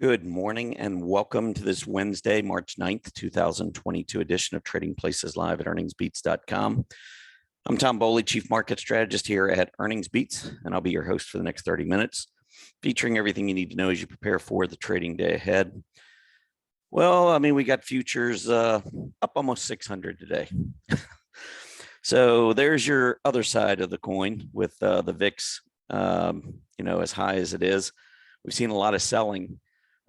Good morning and welcome to this Wednesday, March 9th, 2022 edition of Trading Places Live at earningsbeats.com. I'm Tom Bowley, Chief Market Strategist here at Earnings Beats, and I'll be your host for the next 30 minutes, featuring everything you need to know as you prepare for the trading day ahead. Well, I mean, we got futures up almost 600 today. So there's your other side of the coin with the VIX, as high as it is. We've seen a lot of selling.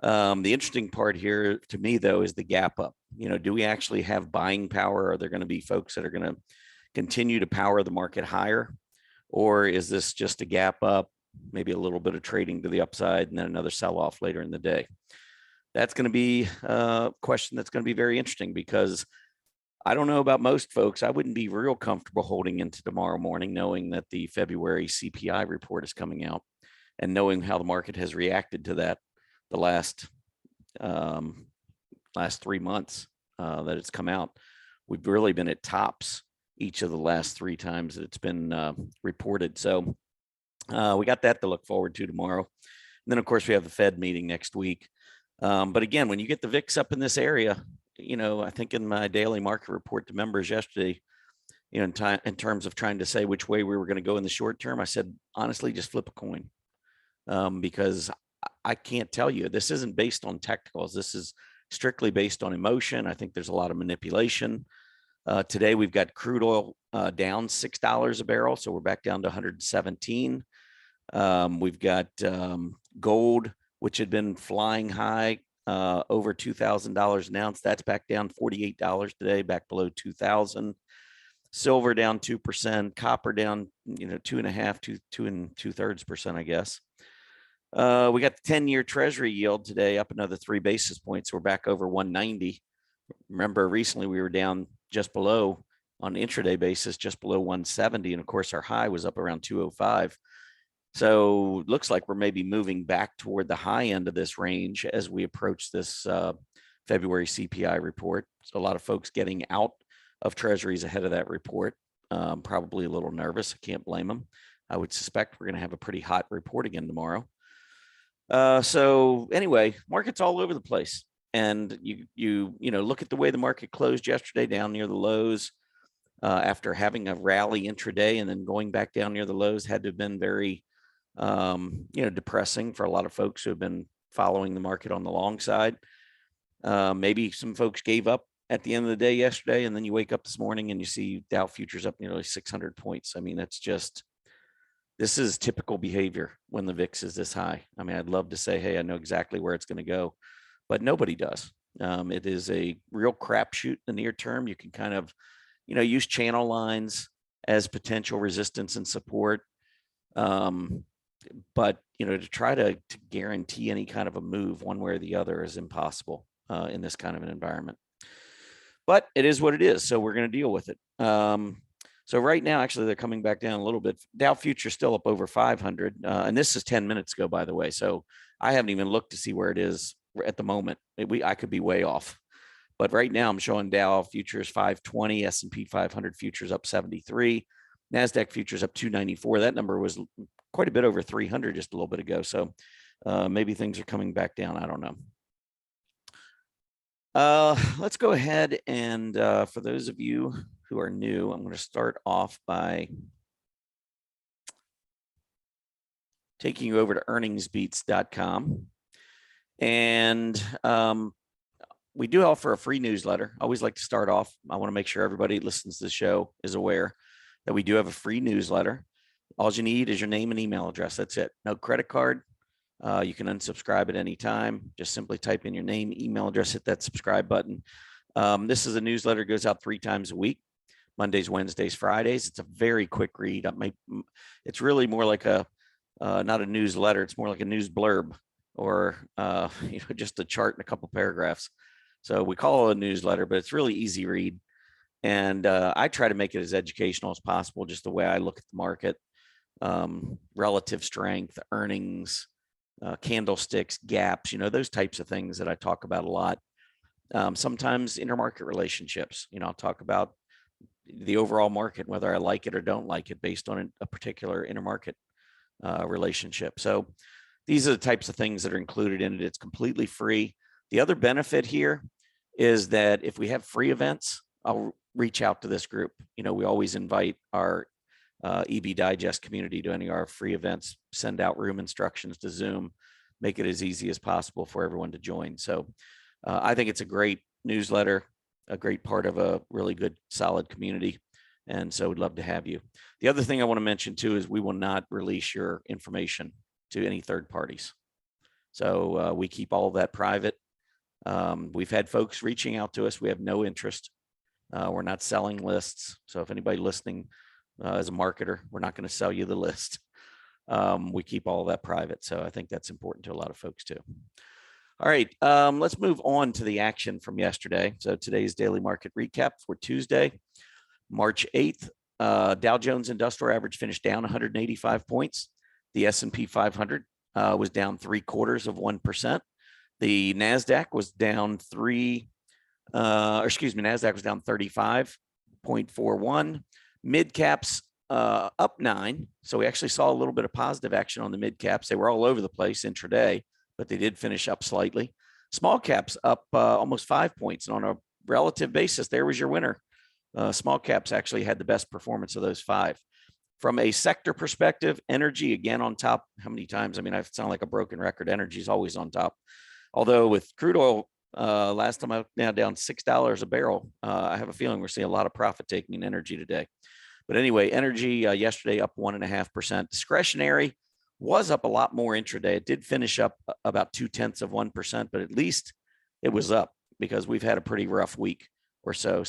The interesting part here to me, though, is the gap up. Do we actually have buying power? Are there going to be folks that are going to continue to power the market higher? Or is this just a gap up, maybe a little bit of trading to the upside and then another sell off later in the day? That's going to be a question that's going to be very interesting because I don't know about most folks. I wouldn't be real comfortable holding into tomorrow morning, knowing that the February CPI report is coming out and knowing how the market has reacted to that the last 3 months that it's come out. We've really been at tops each of the last 3 times that it's been reported. So we got that to look forward to tomorrow. And then, of course, we have the Fed meeting next week. But again, when you get the VIX up in this area, I think in my daily market report to members yesterday, in terms of trying to say which way we were going to go in the short term, I said, honestly, just flip a coin because I can't tell you. This isn't based on technicals. This is strictly based on emotion. I think there's a lot of manipulation. Today, we've got crude oil down $6 a barrel, so we're back down to 117. We've got gold, which had been flying high, over $2,000 an ounce. That's back down $48 today, back below 2,000. Silver down 2%, copper down 2.5%, 2 2/3%, I guess. We got the 10-year Treasury yield today up another 3 basis points. We're back over 190. Remember, recently we were down just below on intraday basis, just below 170. And of course, our high was up around 205. So it looks like we're maybe moving back toward the high end of this range as we approach this February CPI report. So a lot of folks getting out of treasuries ahead of that report, probably a little nervous. I can't blame them. I would suspect we're going to have a pretty hot report again tomorrow. So anyway, market's all over the place. And you look at the way the market closed yesterday down near the lows after having a rally intraday and then going back down near the lows had to have been very, depressing for a lot of folks who have been following the market on the long side. Maybe some folks gave up at the end of the day yesterday, and then you wake up this morning and you see Dow futures up nearly 600 points. I mean, this is typical behavior when the VIX is this high. I mean, I'd love to say, hey, I know exactly where it's going to go, but nobody does. It is a real crapshoot in the near term. You can kind of, use channel lines as potential resistance and support. But, to try to guarantee any kind of a move one way or the other is impossible in this kind of an environment. But it is what it is, so we're going to deal with it. So right now, actually, they're coming back down a little bit. Dow futures still up over 500. And this is 10 minutes ago, by the way. So I haven't even looked to see where it is at the moment. I could be way off. But right now, I'm showing Dow futures 520, S&P 500 futures up 73, NASDAQ futures up 294. That number was quite a bit over 300 just a little bit ago. So maybe things are coming back down. I don't know. Let's go ahead and for those of you who are new, I'm going to start off by taking you over to earningsbeats.com. And we do offer a free newsletter. I always like to start off. I want to make sure everybody who listens to the show is aware that we do have a free newsletter. All you need is your name and email address. That's it. No credit card. You can unsubscribe at any time. Just simply type in your name, email address, hit that subscribe button. This is a newsletter that goes out 3 times a week, Mondays, Wednesdays, Fridays. It's a very quick read. It's really more like not a newsletter. It's more like a news blurb or just a chart and a couple paragraphs. So we call it a newsletter, but it's really easy read. And I try to make it as educational as possible, just the way I look at the market, relative strength, earnings, candlesticks, gaps, those types of things that I talk about a lot. Sometimes intermarket relationships, I'll talk about the overall market, whether I like it or don't like it based on a particular intermarket relationship. So these are the types of things that are included in it. It's completely free. The other benefit here is that if we have free events, I'll reach out to this group. We always invite our EB Digest community to any of our free events, send out room instructions to Zoom, make it as easy as possible for everyone to join. So I think it's a great newsletter, a great part of a really good, solid community. And so we'd love to have you. The other thing I want to mention too is we will not release your information to any third parties. So we keep all of that private. We've had folks reaching out to us. We have no interest. We're not selling lists. So if anybody listening as a marketer, we're not going to sell you the list. We keep all of that private. So I think that's important to a lot of folks too. All right, let's move on to the action from yesterday. So today's daily market recap for Tuesday, March 8th. Dow Jones Industrial Average finished down 185 points. The S&P 500 was down 0.75%. The NASDAQ was down NASDAQ was down 35.41. Mid caps up 9. So we actually saw a little bit of positive action on the mid caps. They were all over the place intraday, but they did finish up slightly. Small caps up almost 5 points. And on a relative basis, there was your winner. Small caps actually had the best performance of those 5. From a sector perspective, energy again on top. How many times? I mean, I sound like a broken record. Energy is always on top. Although with crude oil, last time I now down $6 a barrel, I have a feeling we're seeing a lot of profit taking in energy today. But anyway, energy yesterday up 1.5%. Discretionary was up a lot more intraday. It did finish up about 0.2%, but at least it was up because we've had a pretty rough week or so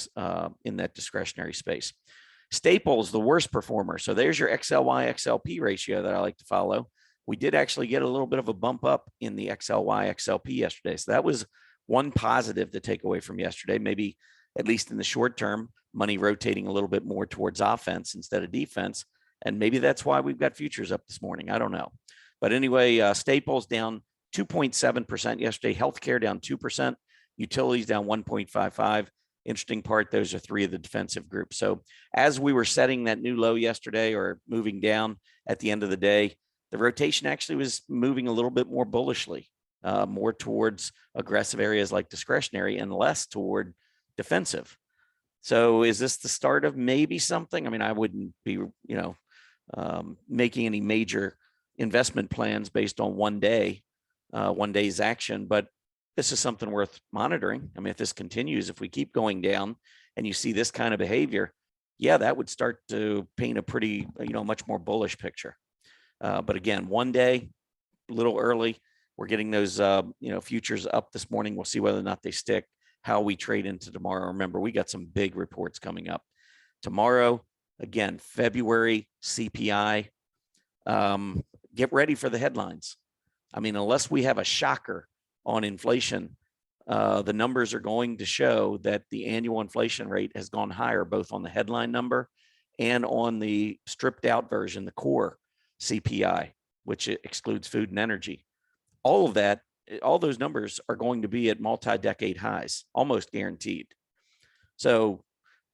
in that discretionary space. Staples, the worst performer. So there's your XLY XLP ratio that I like to follow. We did actually get a little bit of a bump up in the XLY XLP yesterday. So that was one positive to take away from yesterday, maybe at least in the short term, money rotating a little bit more towards offense instead of defense. And maybe that's why we've got futures up this morning. I don't know. But anyway, Staples down 2.7% yesterday. Healthcare down 2%. Utilities down 1.55%. Interesting part, those are 3 of the defensive groups. So as we were setting that new low yesterday or moving down at the end of the day, the rotation actually was moving a little bit more bullishly, more towards aggressive areas like discretionary and less toward defensive. So is this the start of maybe something? I mean, I wouldn't be, making any major investment plans based on one day's action, but this is something worth monitoring. I mean, if this continues, if we keep going down and you see this kind of behavior, yeah, that would start to paint a pretty, much more bullish picture. But again, one day, a little early, we're getting those, futures up this morning. We'll see whether or not they stick, how we trade into tomorrow. Remember, we got some big reports coming up tomorrow. Again, February CPI. Get ready for the headlines. I mean, unless we have a shocker on inflation, the numbers are going to show that the annual inflation rate has gone higher, both on the headline number and on the stripped out version, the core CPI, which excludes food and energy. All of that, all those numbers are going to be at multi-decade highs, almost guaranteed. So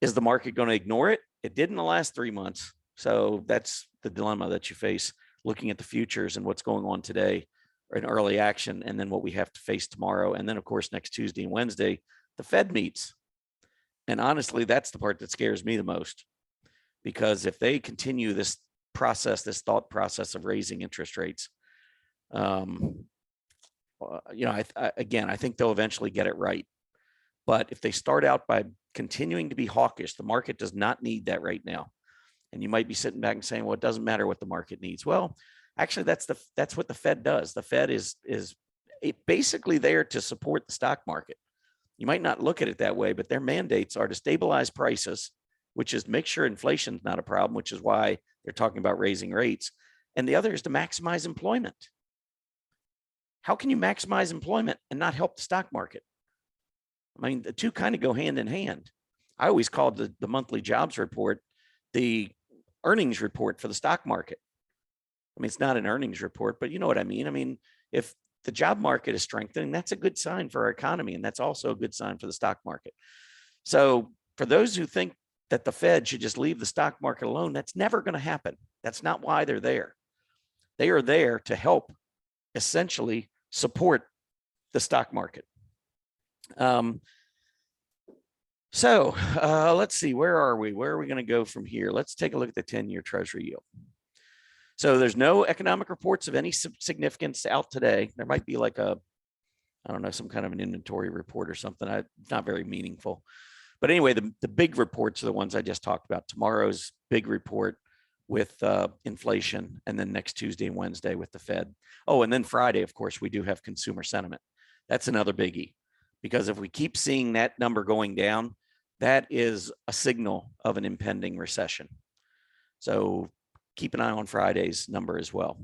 is the market going to ignore it? It did in the last 3 months. So that's the dilemma that you face looking at the futures and what's going on today in early action, and then what we have to face tomorrow. And then, of course, next Tuesday and Wednesday, the Fed meets. And honestly, that's the part that scares me the most, because if they continue this process, this thought process of raising interest rates, I think they'll eventually get it right. But if they start out by continuing to be hawkish, the market does not need that right now. And you might be sitting back and saying, well, it doesn't matter what the market needs. Well, actually, that's what the Fed does. The Fed is basically there to support the stock market. You might not look at it that way, but their mandates are to stabilize prices, which is make sure inflation's not a problem, which is why they're talking about raising rates. And the other is to maximize employment. How can you maximize employment and not help the stock market? I mean, the two kind of go hand in hand. I always called the monthly jobs report the earnings report for the stock market. I mean, it's not an earnings report, but you know what I mean? I mean, if the job market is strengthening, that's a good sign for our economy. And that's also a good sign for the stock market. So for those who think that the Fed should just leave the stock market alone, that's never going to happen. That's not why they're there. They are there to help essentially support the stock market. Let's see, where are we? Where are we going to go from here? Let's take a look at the 10-year Treasury yield. So there's no economic reports of any significance out today. There might be like I don't know, some kind of an inventory report or something. It's not very meaningful. But anyway, the big reports are the ones I just talked about. Tomorrow's big report with inflation, and then next Tuesday and Wednesday with the Fed. Oh, and then Friday, of course, we do have consumer sentiment. That's another biggie, because if we keep seeing that number going down, that is a signal of an impending recession. So keep an eye on Friday's number as well.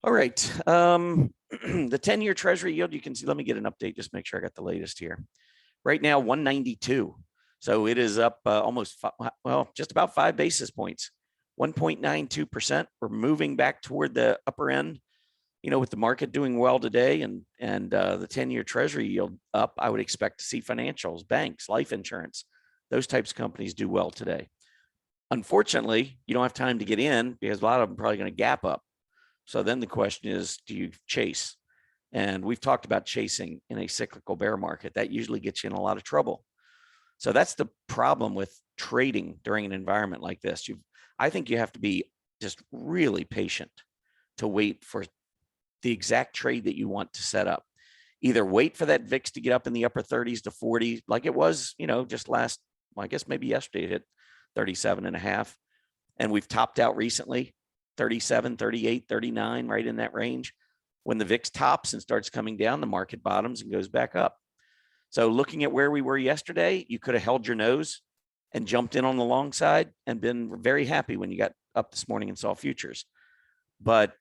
All right. The 10-year Treasury yield, you can see, let me get an update, just make sure I got the latest here. Right now, 192. So it is up just about 5 basis points, 1.92%. We're moving back toward the upper end. With the market doing well today and the 10-year Treasury yield up, I would expect to see financials, banks, life insurance, those types of companies do well today. Unfortunately, you don't have time to get in because a lot of them are probably going to gap up. So then the question is, do you chase? And we've talked about chasing in a cyclical bear market. That usually gets you in a lot of trouble. So that's the problem with trading during an environment like this. I think you have to be just really patient to wait for the exact trade that you want to set up. Either wait for that VIX to get up in the upper 30s to 40, like it was, just I guess maybe yesterday it hit 37.5. And we've topped out recently, 37, 38, 39, right in that range. When the VIX tops and starts coming down, the market bottoms and goes back up. So looking at where we were yesterday, you could have held your nose and jumped in on the long side and been very happy when you got up this morning and saw futures. But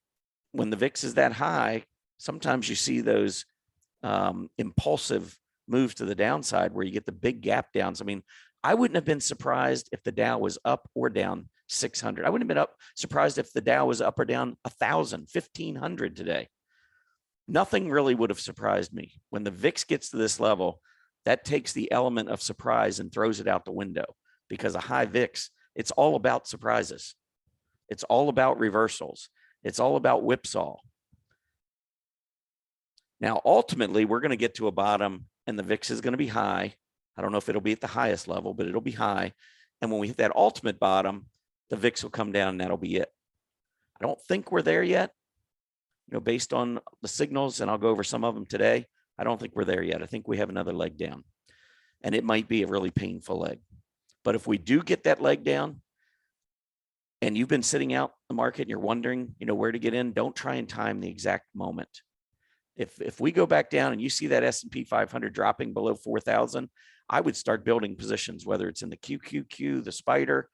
when the VIX is that high, sometimes you see those impulsive moves to the downside where you get the big gap downs. I mean, I wouldn't have been surprised if the Dow was up or down 600. I wouldn't have been surprised if the Dow was up or down 1,000, 1,500 today. Nothing really would have surprised me. When the VIX gets to this level, that takes the element of surprise and throws it out the window, because a high VIX, it's all about surprises. It's all about reversals. It's all about whipsaw. Now, ultimately, we're going to get to a bottom and the VIX is going to be high. I don't know if it'll be at the highest level, but it'll be high. And when we hit that ultimate bottom, the VIX will come down and that'll be it. I don't think we're there yet. Based on the signals, and I'll go over some of them today, I don't think we're there yet. I think we have another leg down, and it might be a really painful leg. But if we do get that leg down, and you've been sitting out the market and you're wondering, where to get in, don't try and time the exact moment. If we go back down and you see that S&P 500 dropping below 4,000, I would start building positions, whether it's in the QQQ, the Spider.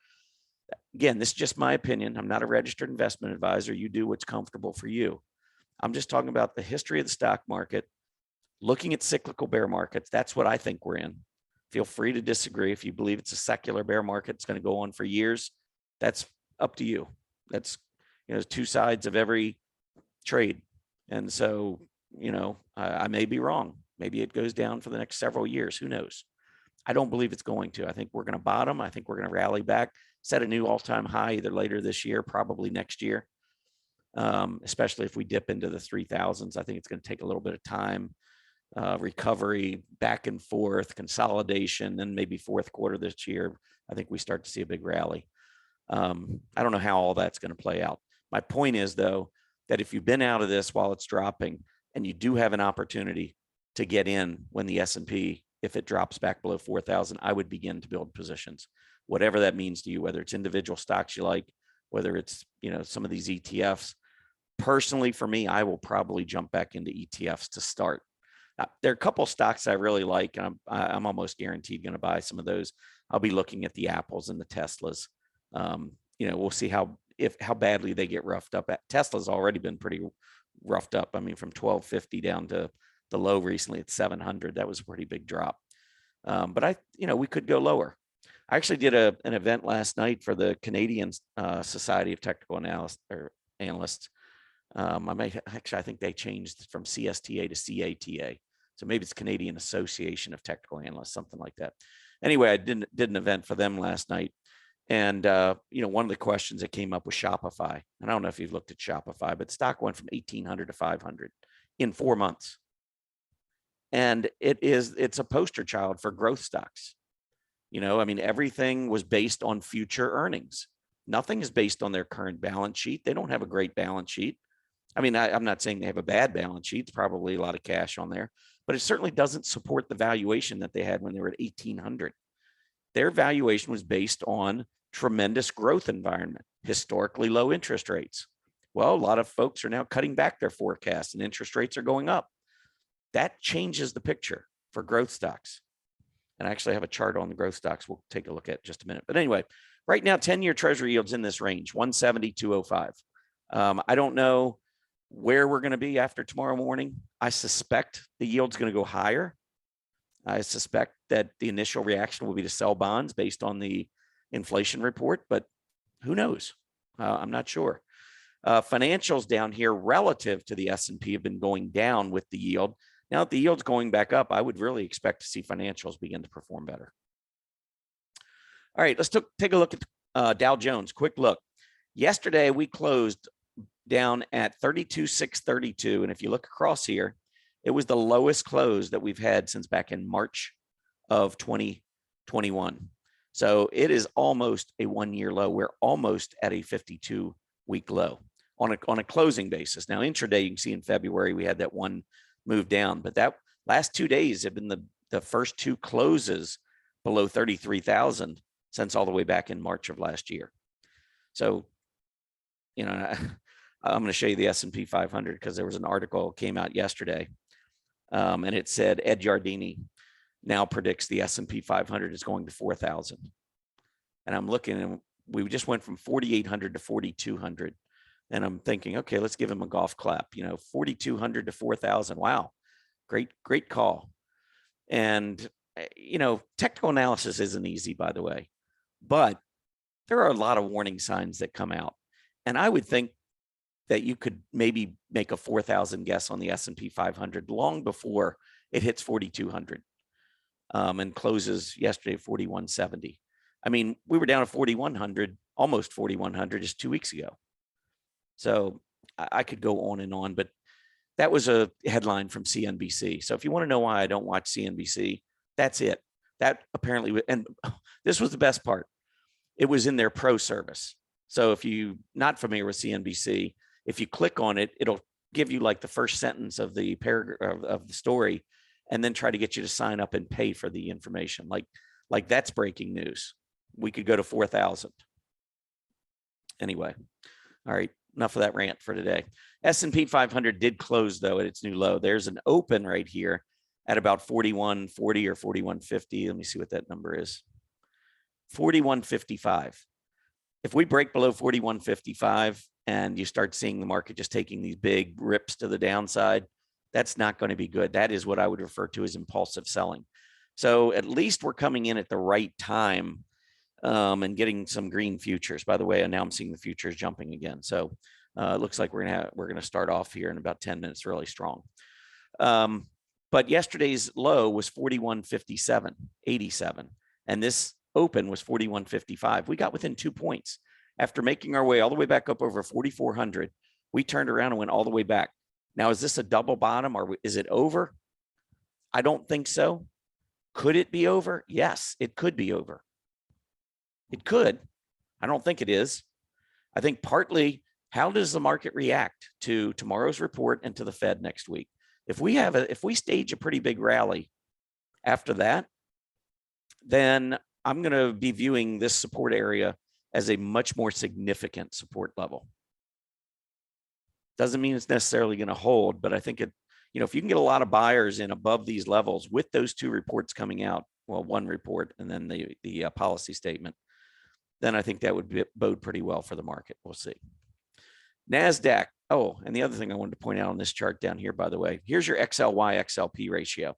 Again, this is just my opinion. I'm not a registered investment advisor. You do what's comfortable for you. I'm just talking about the history of the stock market, looking at cyclical bear markets. That's what I think we're in. Feel free to disagree. If you believe it's a secular bear market, it's going to go on for years. That's up to you. That's, there's two sides of every trade. And so, I may be wrong. Maybe it goes down for the next several years. Who knows? I don't believe it's going to. I think we're going to bottom. I think we're going to rally back, set a new all-time high either later this year, probably next year. Especially if we dip into the 3,000s. I think it's going to take a little bit of time, recovery, back and forth, consolidation, then maybe fourth quarter this year, I think we start to see a big rally. I don't know how all that's going to play out. My point is, though, that if you've been out of this while it's dropping and you do have an opportunity to get in when the S&P, if it drops back below 4,000, I would begin to build positions, whatever that means to you, whether it's individual stocks you like, whether it's, some of these ETFs. Personally, for me, I will probably jump back into ETFs to start. There are a couple of stocks I really like, and I'm almost guaranteed going to buy some of those. I'll be looking at the Apples and the Teslas. We'll see how badly they get roughed up. Tesla's already been pretty roughed up. I mean, from 1,250 down to the low recently at 700. That was a pretty big drop. But we could go lower. I actually did an event last night for the Canadian Society of Technical Analysts. I think they changed from CSTA to CATA. So maybe it's Canadian Association of Technical Analysts, something like that. Anyway, I did an event for them last night. And, one of the questions that came up was Shopify. And I don't know if you've looked at Shopify, but stock went from 1,800 to 500 in 4 months. And it's a poster child for growth stocks. Everything was based on future earnings. Nothing is based on their current balance sheet. They don't have a great balance sheet. I'm not saying they have a bad balance sheet. It's probably a lot of cash on there, but it certainly doesn't support the valuation that they had when they were at 1,800. Their valuation was based on tremendous growth environment, historically low interest rates. Well, a lot of folks are now cutting back their forecasts and interest rates are going up. That changes the picture for growth stocks. And I actually have a chart on the growth stocks we'll take a look at in just a minute. But anyway, right now, 10-year Treasury yields in this range, 170, 205. I don't know where we're going to be after tomorrow morning. I suspect the yield's going to go higher. I suspect that the initial reaction will be to sell bonds based on the inflation report, but who knows? I'm not sure. Financials down here relative to the S&P have been going down with the yield. Now that the yield's going back up, I would really expect to see financials begin to perform better. All right, let's take a look at Dow Jones. Quick look. Yesterday, we closed down at 32,632. And if you look across here, it was the lowest close that we've had since back in March of 2021. So it is almost a 1-year low. We're almost at a 52-week low on a closing basis. Now, intraday, you can see in February, we had that one move down, but that last 2 days have been the first 2 closes below 33,000 since all the way back in March of last year. So, I'm going to show you the S&P 500 because there was an article that came out yesterday, and it said Ed Yardeni now predicts the S&P 500 is going to 4,000. And I'm looking, and we just went from 4,800 to 4,200. And I'm thinking, okay, let's give him a golf clap. 4,200 to 4,000. Wow, great call. And technical analysis isn't easy, by the way, but there are a lot of warning signs that come out. And I would think that you could maybe make a 4,000 guess on the S&P 500 long before it hits 4,200 and closes yesterday at 4,170. We were down at 4,100, almost 4,100 just 2 weeks ago. So I could go on and on, but that was a headline from CNBC. So if you want to know why I don't watch CNBC, that's it. That apparently, and this was the best part. It was in their pro service. So if you're not familiar with CNBC, if you click on it, it'll give you like the first sentence of the paragraph of the story, and then try to get you to sign up and pay for the information. Like that's breaking news. We could go to 4,000. Anyway, all right, enough of that rant for today. S&P 500 did close, though, at its new low. There's an open right here at about 4140 or 4150. Let me see what that number is. 4155. If we break below 4155 and you start seeing the market just taking these big rips to the downside, that's not going to be good. That is what I would refer to as impulsive selling. So at least we're coming in at the right time and getting some green futures. By the way, now I'm seeing the futures jumping again. So it looks like we're going to start off here in about 10 minutes really strong. But yesterday's low was 4157.87, and this open was 4155. We got within 2 points. After making our way all the way back up over 4,400, we turned around and went all the way back. Now, is this a double bottom or is it over? I don't think so. Could it be over? Yes, it could be over. It could. I don't think it is. I think partly, how does the market react to tomorrow's report and to the Fed next week? If we stage a pretty big rally after that, then I'm going to be viewing this support area as a much more significant support level. Doesn't mean it's necessarily going to hold, but I think if you can get a lot of buyers in above these levels with those 2 reports coming out, well, one report and then the policy statement, then I think that would bode pretty well for the market. We'll see. NASDAQ. Oh, and the other thing I wanted to point out on this chart down here, by the way, here's your XLY XLP ratio.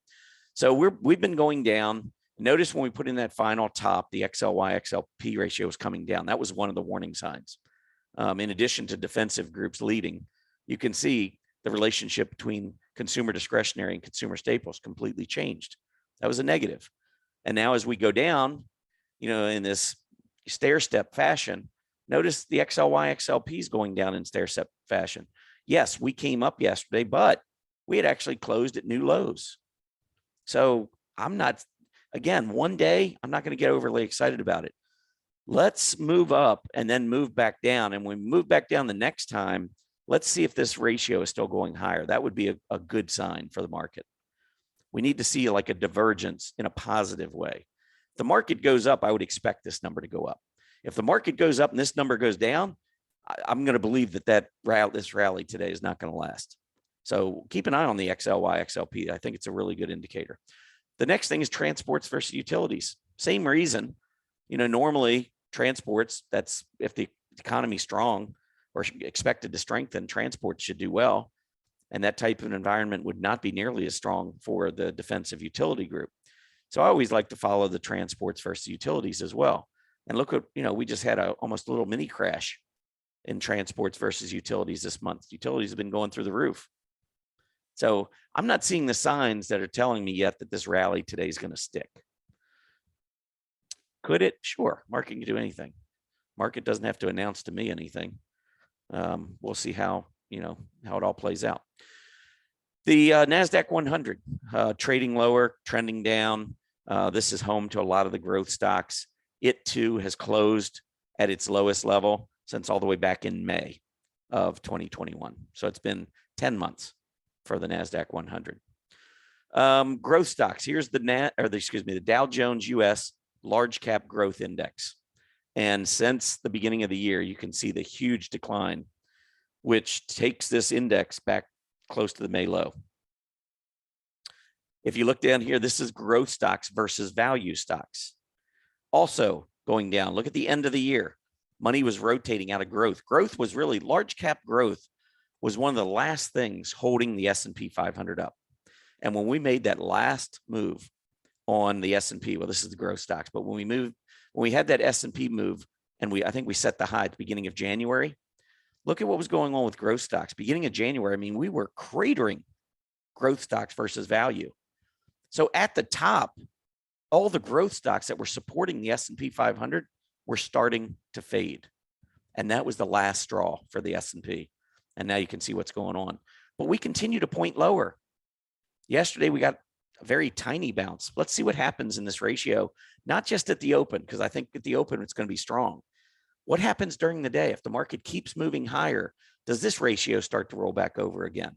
So we've been going down. Notice when we put in that final top, the XLY XLP ratio is coming down. That was one of the warning signs. In addition to defensive groups leading, you can see the relationship between consumer discretionary and consumer staples completely changed. That was a negative. And now as we go down, in this stair-step fashion. Notice the XLY, XLP is going down in stair-step fashion. Yes, we came up yesterday, but we had actually closed at new lows. So I'm not, again, one day, I'm not going to get overly excited about it. Let's move up and then move back down. And when we move back down the next time, let's see if this ratio is still going higher. That would be a good sign for the market. We need to see like a divergence in a positive way. If the market goes up, I would expect this number to go up. If the market goes up and this number goes down, I'm going to believe that this rally today is not going to last. So keep an eye on the XLY, XLP. I think it's a really good indicator. The next thing is transports versus utilities. Same reason, normally transports, that's if the economy's strong or expected to strengthen, transports should do well. And that type of environment would not be nearly as strong for the defensive utility group. So I always like to follow the transports versus utilities as well. And look at, we just had almost a little mini crash in transports versus utilities this month. Utilities have been going through the roof. So I'm not seeing the signs that are telling me yet that this rally today is going to stick. Could it? Sure. Market can do anything. Market doesn't have to announce to me anything. We'll see how it all plays out. The NASDAQ 100 trading lower, trending down. This is home to a lot of the growth stocks. It too has closed at its lowest level since all the way back in May of 2021. So it's been 10 months for the NASDAQ 100. Growth stocks. Here's the Dow Jones US Large Cap Growth Index. And since the beginning of the year, you can see the huge decline, which takes this index back close to the May low. If you look down here, this is growth stocks versus value stocks. Also going down. Look at the end of the year. Money was rotating out of growth. Growth was really, large cap growth was one of the last things holding the S&P 500 up. And when we made that last move on the S&P, well, this is the growth stocks, but when we had that S&P move, and I think we set the high at the beginning of January, look at what was going on with growth stocks. Beginning of January, I mean, we were cratering growth stocks versus value. So at the top, all the growth stocks that were supporting the S&P 500 were starting to fade. And that was the last straw for the S&P. And now you can see what's going on. But we continue to point lower. Yesterday, we got a very tiny bounce. Let's see what happens in this ratio, not just at the open, because I think at the open, it's going to be strong. What happens during the day? If the market keeps moving higher, does this ratio start to roll back over again?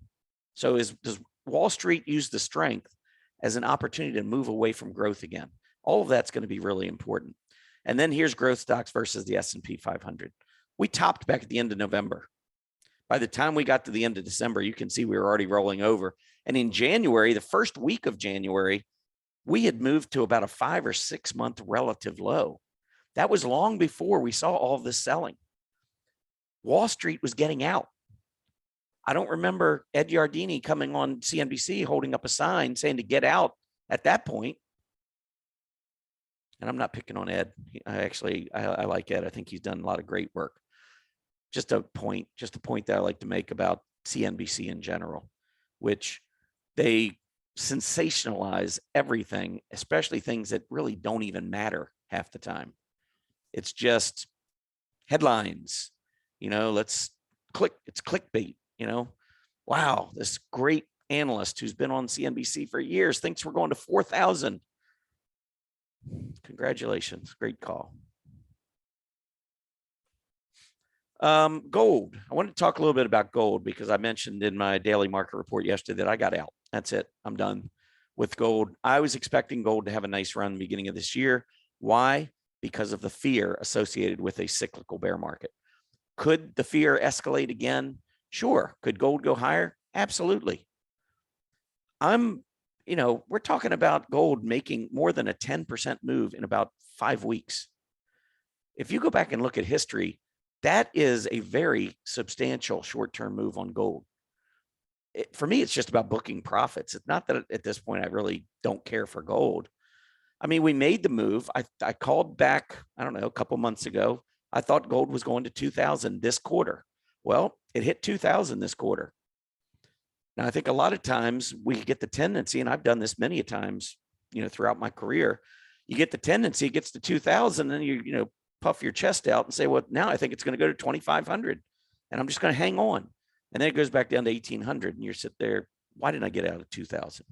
So does Wall Street use the strength as an opportunity to move away from growth again? All of that's going to be really important. And then here's growth stocks versus the S&P 500. We topped back at the end of November. By the time we got to the end of December, you can see we were already rolling over. And in January, the first week of January, we had moved to about a 5 or 6 month relative low. That was long before we saw all of this selling. Wall Street was getting out. I don't remember Ed Yardeni coming on CNBC holding up a sign saying to get out at that point. And I'm not picking on Ed. I like Ed. I think he's done a lot of great work. Just a point that I like to make about CNBC in general, which they sensationalize everything, especially things that really don't even matter half the time. It's just headlines, it's clickbait, wow, this great analyst who's been on CNBC for years thinks we're going to 4,000. Congratulations. Great call. Gold. I wanted to talk a little bit about gold because I mentioned in my daily market report yesterday that I got out. That's it. I'm done with gold. I was expecting gold to have a nice run at the beginning of this year. Why? Because of the fear associated with a cyclical bear market. Could the fear escalate again? Sure. Could gold go higher? Absolutely. We're talking about gold making more than a 10% move in about 5 weeks. If you go back and look at history, that is a very substantial short-term move on gold. For me, it's just about booking profits. It's not that at this point, I really don't care for gold. I mean, we made the move. I called back, I don't know, a couple months ago. I thought gold was going to 2,000 this quarter. Well, it hit 2,000 this quarter. Now, I think a lot of times we get the tendency, and I've done this many a times, throughout my career, you get the tendency, it gets to 2,000, and puff your chest out and say, well, now I think it's going to go to 2,500 and I'm just going to hang on. And then it goes back down to 1,800 and you're sitting there, why didn't I get out of 2,000?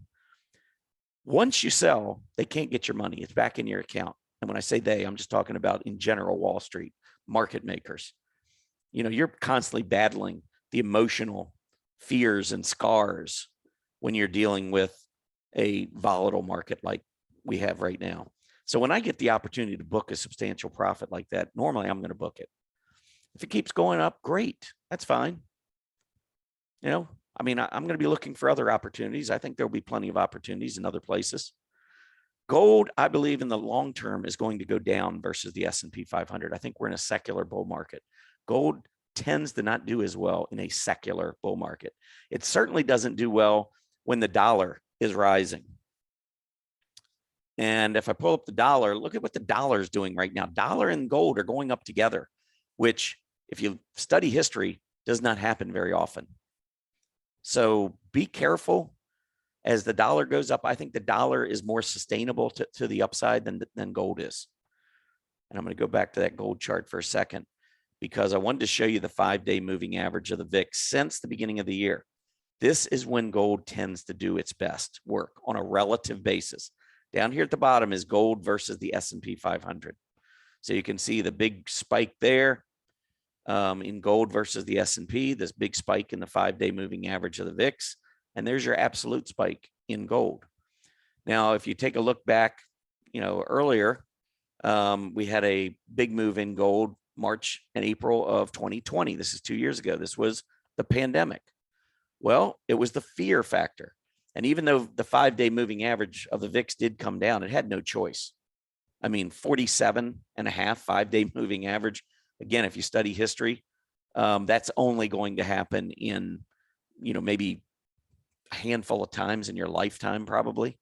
Once you sell, they can't get your money. It's back in your account. And when I say they, I'm just talking about in general, Wall Street, market makers. You know, you're constantly battling the emotional fears and scars when you're dealing with a volatile market like we have right now. So when I get the opportunity to book a substantial profit like that, normally I'm going to book it. If it keeps going up, great. That's fine. You know, I mean, I'm going to be looking for other opportunities. I think there'll be plenty of opportunities in other places. Gold, I believe in the long term is going to go down versus the S&P 500. I think we're in a secular bull market. Gold tends to not do as well in a secular bull market. It certainly doesn't do well when the dollar is rising. And if I pull up the dollar, look at what the dollar is doing right now. Dollar and gold are going up together, which if you study history, does not happen very often. So be careful as the dollar goes up. I think the dollar is more sustainable to the upside than gold is. And I'm going to go back to that gold chart for a second because I wanted to show you the 5-day moving average of the VIX since the beginning of the year. This is when gold tends to do its best work on a relative basis. Down here at the bottom is gold versus the S&P 500. So you can see the big spike there in gold versus the S&P, this big spike in the 5-day moving average of the VIX, and there's your absolute spike in gold. Now, if you take a look back, you know, earlier, we had a big move in gold March and April of 2020. This is 2 years ago. This was the pandemic. Well, it was the fear factor. And even though the 5-day moving average of the VIX did come down, it had no choice. I mean, 47 and a half 5-day moving average. Again, if you study history, that's only going to happen in, you know, maybe a handful of times in your lifetime, probably.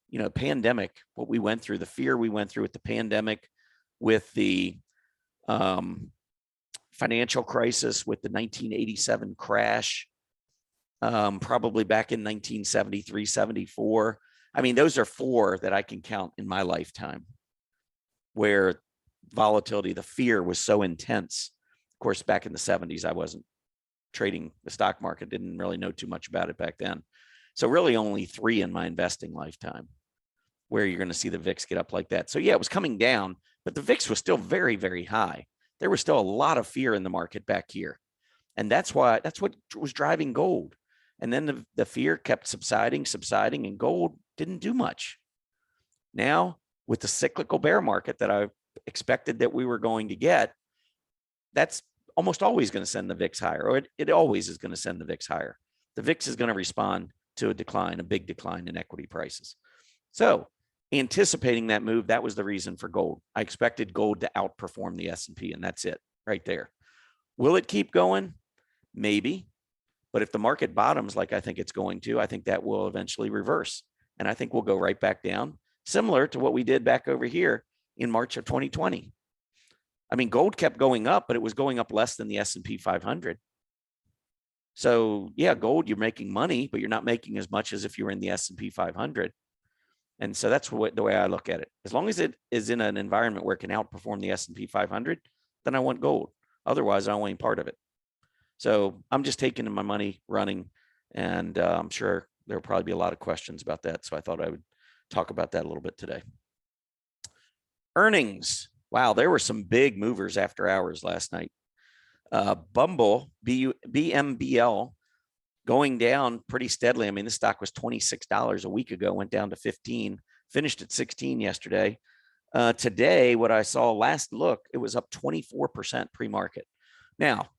You know, pandemic, what we went through, the fear we went through with the pandemic, with the financial crisis, with the 1987 crash, probably back in 1973, 74. I mean, those are 4 that I can count in my lifetime where volatility, the fear was so intense. Of course, back in the 70s, I wasn't trading the stock market, didn't really know too much about it back then. So really only 3 in my investing lifetime where you're going to see the VIX get up like that. So yeah, it was coming down, but the VIX was still very, very high. There was still a lot of fear in the market back here. And that's what was driving gold. And then the fear kept subsiding, and gold didn't do much. Now, with the cyclical bear market that I expected that we were going to get, that's almost always going to send the VIX higher, or it always is going to send the VIX higher. The VIX is going to respond to a decline, a big decline in equity prices. So anticipating that move, that was the reason for gold. I expected gold to outperform the S&P, and that's it right there. Will it keep going? Maybe. But if the market bottoms like I think it's going to, I think that will eventually reverse. And I think we'll go right back down, similar to what we did back over here in March of 2020. I mean, gold kept going up, but it was going up less than the S&P 500. So yeah, gold, you're making money, but you're not making as much as if you were in the S&P 500. And so that's the way I look at it. As long as it is in an environment where it can outperform the S&P 500, then I want gold. Otherwise, I don't want any part of it. So I'm just taking my money running, and I'm sure there'll probably be a lot of questions about that. So I thought I would talk about that a little bit today. Earnings. Wow, there were some big movers after hours last night. Bumble, BMBL, going down pretty steadily. I mean, this stock was $26 a week ago, went down to 15, finished at 16 yesterday. Today, what I saw last look, it was up 24% pre-market. Now,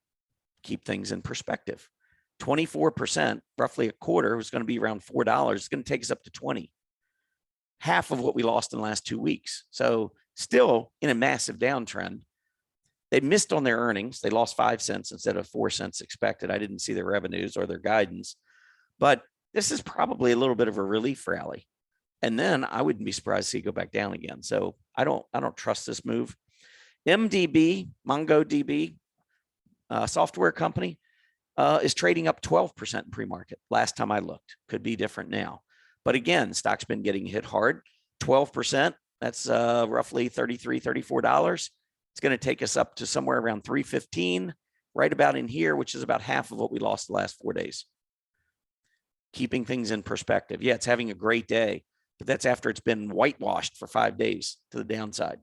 keep things in perspective. 24%, roughly a quarter, was going to be around $4. It's going to take us up to 20. Half of what we lost in the last 2 weeks. So still in a massive downtrend. They missed on their earnings. They lost 5 cents instead of 4 cents expected. I didn't see their revenues or their guidance, but this is probably a little bit of a relief rally. And then I wouldn't be surprised to see it go back down again. So I don't trust this move. MDB, MongoDB, software company, is trading up 12% in pre-market. Last time I looked, could be different now. But again, stock's been getting hit hard. 12%, that's roughly $33, $34. It's going to take us up to somewhere around 315, right about in here, which is about half of what we lost the last 4 days. Keeping things in perspective. Yeah, it's having a great day, but that's after it's been whitewashed for 5 days to the downside.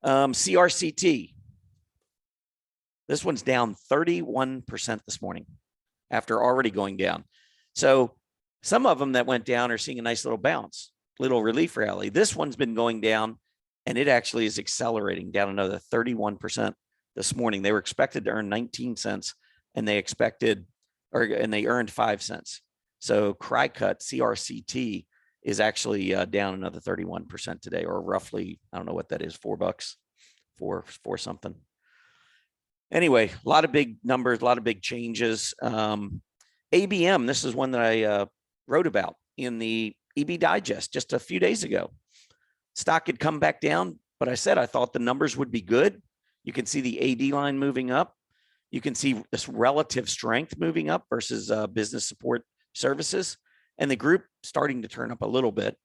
CRCT. This one's down 31% this morning after already going down. So some of them that went down are seeing a nice little bounce, little relief rally. This one's been going down, and it actually is accelerating down another 31% this morning. They were expected to earn 19 cents, and they earned 5 cents. So CRCT is actually down another 31% today, or roughly, I don't know what that is, $4, four something. Anyway, a lot of big numbers, a lot of big changes. ABM, this is one that I wrote about in the EB Digest just a few days ago. Stock had come back down, but I said I thought the numbers would be good. You can see the AD line moving up. You can see this relative strength moving up versus business support services, and the group starting to turn up a little bit,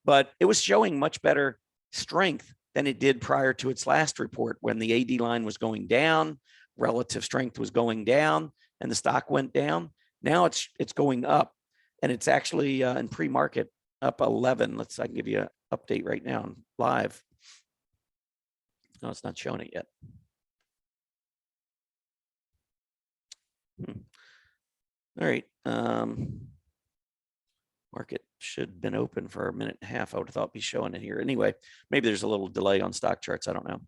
but it was showing much better strength than it did prior to its last report, when the AD line was going down, relative strength was going down, and the stock went down. Now it's going up, and it's actually in pre-market up 11. I can give you an update right now live. No, it's not showing it yet. All right. Market should have been open for a minute and a half. I would have thought it'd be showing it here. Anyway, maybe there's a little delay on stock charts. I don't know.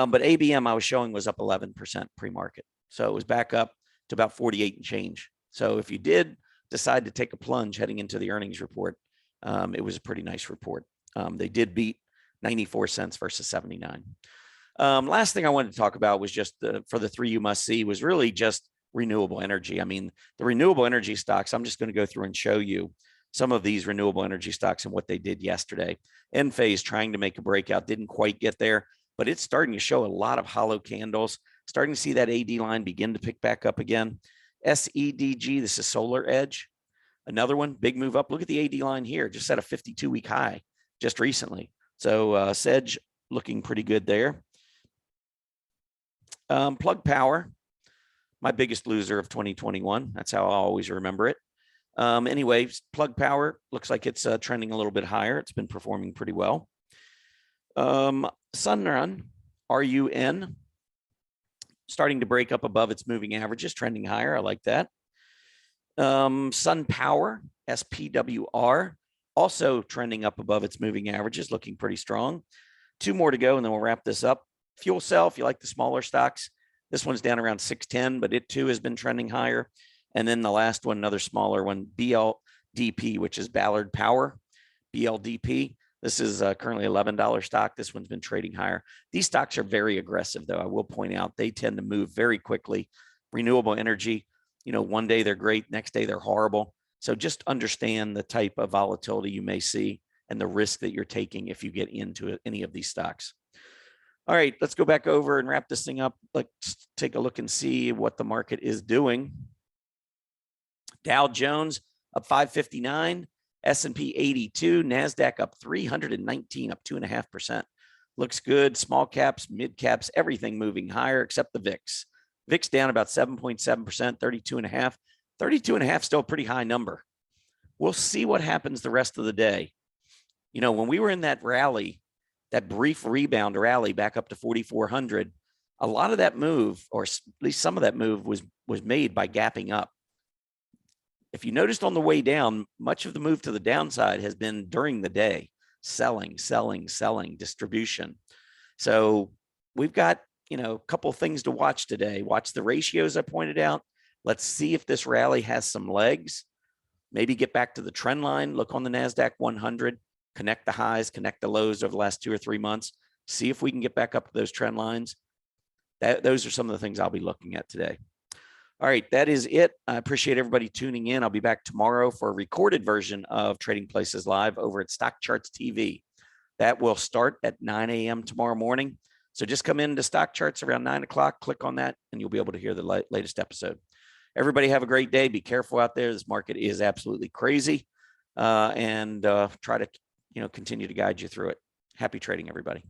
But ABM I was showing was up 11% pre-market. So it was back up to about 48 and change. So if you did decide to take a plunge heading into the earnings report, it was a pretty nice report. They did beat 94 cents versus 79. Last thing I wanted to talk about was just for the 3 you must see was really just renewable energy. I mean, the renewable energy stocks, I'm just going to go through and show you some of these renewable energy stocks and what they did yesterday. Enphase trying to make a breakout, didn't quite get there, but it's starting to show a lot of hollow candles, starting to see that AD line begin to pick back up again. SEDG, this is Solar Edge. Another one, big move up. Look at the AD line here, just set a 52-week high just recently. So Sedge looking pretty good there. Plug Power, my biggest loser of 2021. That's how I always remember it. Anyway, Plug Power looks like it's trending a little bit higher. It's been performing pretty well. Sunrun, RUN, starting to break up above its moving averages, trending higher. I like that. Sun Power, SPWR, also trending up above its moving averages, looking pretty strong. 2 more to go, and then we'll wrap this up. Fuel Cell, if you like the smaller stocks, this one's down around 610, but it too has been trending higher. And then the last one, another smaller one, BLDP, which is Ballard Power, BLDP. This is currently $11 stock. This one's been trading higher. These stocks are very aggressive, though. I will point out they tend to move very quickly. Renewable energy, one day they're great, next day they're horrible. So just understand the type of volatility you may see and the risk that you're taking if you get into any of these stocks. All right, let's go back over and wrap this thing up. Let's take a look and see what the market is doing. Dow Jones up 559, S&P 82, NASDAQ up 319, up 2.5%. Looks good. Small caps, mid caps, everything moving higher except the VIX. VIX down about 7.7%, 32.5. 32.5 still a pretty high number. We'll see what happens the rest of the day. When we were in that rally, that brief rebound rally back up to 4,400, a lot of that move, or at least some of that move, was made by gapping up. If you noticed on the way down, much of the move to the downside has been during the day, selling, distribution. So we've got, a couple of things to watch today. Watch the ratios I pointed out. Let's see if this rally has some legs. Maybe get back to the trend line. Look on the NASDAQ 100. Connect the highs, connect the lows over the last 2 or 3 months. See if we can get back up to those trend lines. Those are some of the things I'll be looking at today. All right, that is it. I appreciate everybody tuning in. I'll be back tomorrow for a recorded version of Trading Places Live over at Stock Charts TV. That will start at 9 a.m. tomorrow morning. So just come into Stock Charts around 9 o'clock, click on that, and you'll be able to hear the latest episode. Everybody have a great day. Be careful out there. This market is absolutely crazy. And try to continue to guide you through it. Happy trading, everybody.